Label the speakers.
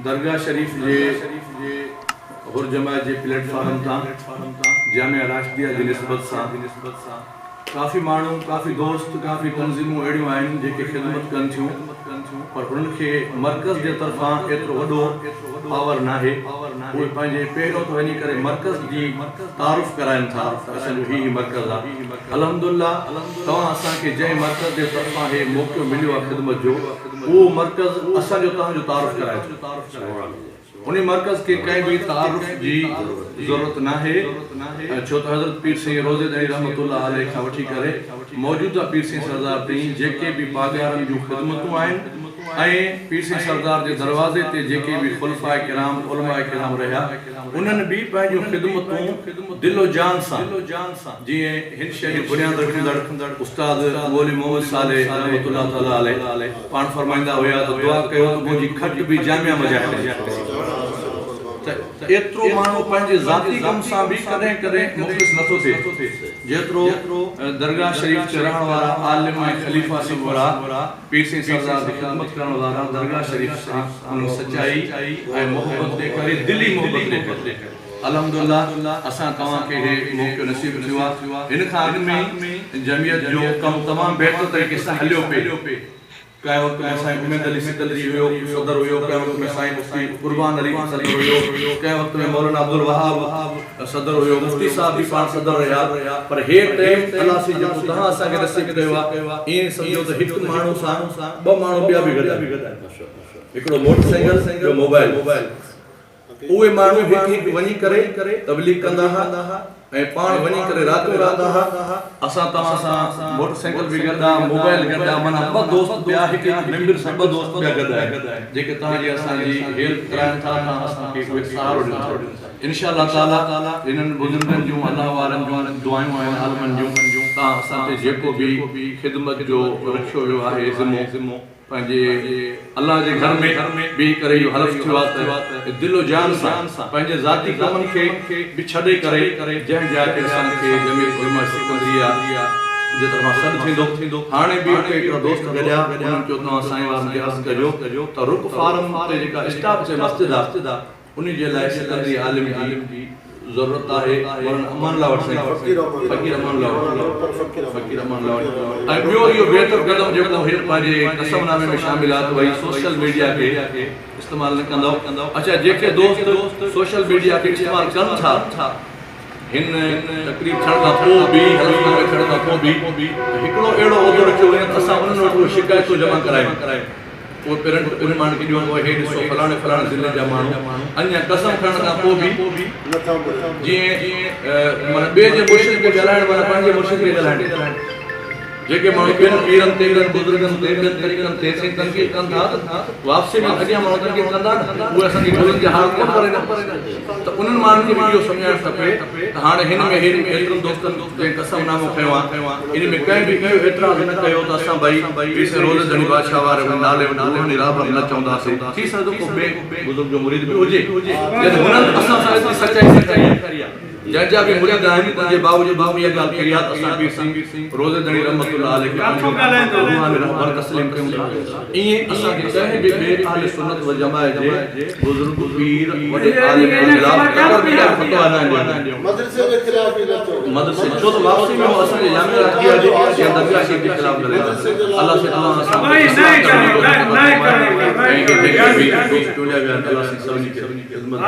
Speaker 1: दरगाह शरीफ जे हुरजमा जे platform तां जामिया राशिदिया जी निस्बत सां काफ़ी माण्हू काफ़ी दोस्त काफ़ी तंज़ीमूं अहिड़ियूं आहिनि जेके ख़िदमत कनि थियूं पर उन्हनि खे मर्कज़ जे तरफ़ां एतिरो वॾो पावर नाहे। उहे पंहिंजे पहिरियों त वञी करे मर्कज़ जी तारुफ़ कराइनि था त असांजो हीउ मर्कज़ आहे। अल्हम्दुलिल्लाह तव्हां असांखे जंहिं मर्कज़ जे तरफ़ां हे मौक़ो मिलियो आहे ख़िदमत जो उहो मर्कज़ असांजो तव्हांजो तारुफ़ कराए थो। उन मर्कज़ के कंहिं भी तारुफ़ जी ज़रूरत नाहे छो त हज़रत पीर सिंह रोज़ेदणी रहमतुल्लाह अलैह खां वठी करे मौजूदा पीर सिंह सरदार ताईं जेके भी पागारनि जूं ख़िदमतूं आहिनि ऐं पीर सिंह सरदार जे दरवाज़े ते जेके भी खुलफ़ाए किराम उलमाए किराम रहिया उन्हनि भी पंहिंजूं ख़िदमतूं दिलो जान सां जीअं हिन शइ जी बुनियाद रखंदड़ उस्ताद मौलवी मोहम्मद सालेह रहमतुल्लाह तआला अलैह पाण फरमाईंदा हुया त दुआ कयो त मुंहिंजी खट भी जामिया मुजाहिद एतिरो माण्हू पंहिंजे ज़ाती कम सां भी कॾहिं कॾहिं मुख़लिस नथो थिए जेतिरो दरगाह शरीफ ते रहण वारा आलिम ऐं ख़लीफ़ा सरवरा पीर सिंह सरदार जी ख़िदमत करण वारा दरगाह शरीफ सां उन सचाई ऐं मोहब्बत जे करे दिली मोहब्बत जे करे अल्हम्दुलिल्लाह असां तव्हांखे हे मौक़ो नसीब थियो आहे। हिन खां अॻु में जमियत जो कमु तमामु बहितर तरीक़े सां हलियो पिए। कंहिं वक़्त में साईं उमेद अली सिकंदरी हुयो सदर हुयो, कंहिं वक़्त में साईं मुफ्ती कुर्बान अली सदर हुयो, कंहिं वक़्त में मौलाना अब्दुल वहाब सदर हुयो, मुफ्ती साहब भी पाण सदर रहिया। पर हे टाइम अल्लाह से जेको तव्हां असांखे नसीब कयो आहे ईअं सम्झो त हिकु माण्हू सां ॿ माण्हू ॿिया बि गॾु हिकिड़ो मोटरसाइकिल जो मोबाइल उहे माण्हू हिकु वञी करे तबलीग कंदा हुआ ऐं पाण वञी करे रातो रात असां तव्हां सां मोटरसाइकिल भी गॾु मोबाइल गॾु माना ॿ दोस्त ॿिया हिकु मेंबर सां ॿ दोस्त ॿिया गॾु आहिनि जेके तव्हांजी असांजी हेल्प कराइनि था तव्हां असांखे उहे सहारो ॾिनो। इंशाअल्लाह ताला इन्हनि बुज़ुर्गनि जूं अल्लाह वारनि जूं दुआयूं आहिनि आलमनि जूं तव्हां असां ते जेको भी ख़िदमत जो रखियो वियो आहे ज़िम्मो पंहिंजे अल्लाह जे घर में भी करे इहो हलफ़ थियो आहे त दिलो जान सां पंहिंजे ज़ाती कमनि खे भी छॾे करे जंहिं जाइ ते असांखे जमीयत उलमा सिकंदरिया जे तरफ़ां सॾु थींदो हाणे भी हिकिड़ा दोस्त गॾिया उन्हनि चयो तव्हां साईं वारनि खे अर्ज़ु कजो त रुक फारम ते जेका स्टाफ जे मस्जिद आहे उन जे लाइ सिकंदरी आलिम जी ज़रूरत आहे। अमान लावट फ़कीर अमान लावट ऐं ॿियो इहो बहितर क़दम जेको हिन पंहिंजे कसमनामे में शामिल आहे त भई सोशल मीडिया खे इस्तेमालु न कंदव। अच्छा जेके दोस्त सोशल मीडिया खे इस्तेमालु कनि था हिन तकलीफ़ थियण खां पोइ बि हलफ़नामे थियण खां पोइ बि हिकिड़ो अहिड़ो उहिदो रखियो वञे त असां उन्हनि वटि शिकायतूं जमा करायूं वो पेरेंट उन माण्हू खे ॾियणो हे ॾिसो फलाणे ज़िले जा माण्हू अञा कसम खणण खां पोइ बि जीअं माना ॿिए जे मुर्शिद खे ॻाल्हाइण वारा पंहिंजे मुर्शिद खे ॻाल्हाइण जेके माण्हू ॿियनि पीरनि ते ॿियनि बुज़ुर्गनि ते ॿियनि तरीक़नि ते साईं तनक़ीद कनि था त वापसी में अॻियां माण्हू तनक़ीद कंदा न उहे असांजी ॻाल्हियुनि जे हाल कोन परे त उन्हनि माण्हुनि खे बि इहो सम्झाइणु खपे त हाणे हिन में एतिरनि दोस्तनि जंहिं कसमनामो खयो आहे इन में कंहिं बि कयो एतिराज़ न कयो त असां भई पीर रोज़ेदणी बादशाह वारे नाले रूहानी राह पर न चवंदासीं। थी सघंदो को ॿिए बुज़ुर्ग जो मुरीद बि हुजे जॾहिं हुननि असां सां एतिरी सचाई करी आहे जंहिंजा बि मुरीद आहिनि उनजे बावजूद इहा ॻाल्हि कई आहे त असां पीर सिंह रोज़ेदणी रहमतुल्लाह अलैह खे रूहानी रहबर तस्लीम कयूं था। ईअं असांखे कंहिं बि ॿिए अहले सुन्नत व जमाअत जे बुज़ुर्ग पीर वॾे आलिम जे ख़िलाफ़ फतवा न ॾियो मदरसे जे ख़िलाफ़ ई नथो मदरसे छो त वापसी में असांजे जामिया राशिदिया जे या दरगाह शरीफ जे ख़िलाफ़ ॻाल्हाए अल्लाह से तव्हां असां भाई नहीं करे दोस्त टोलिया विया अल्लाह से सभिनी खे ख़िदमत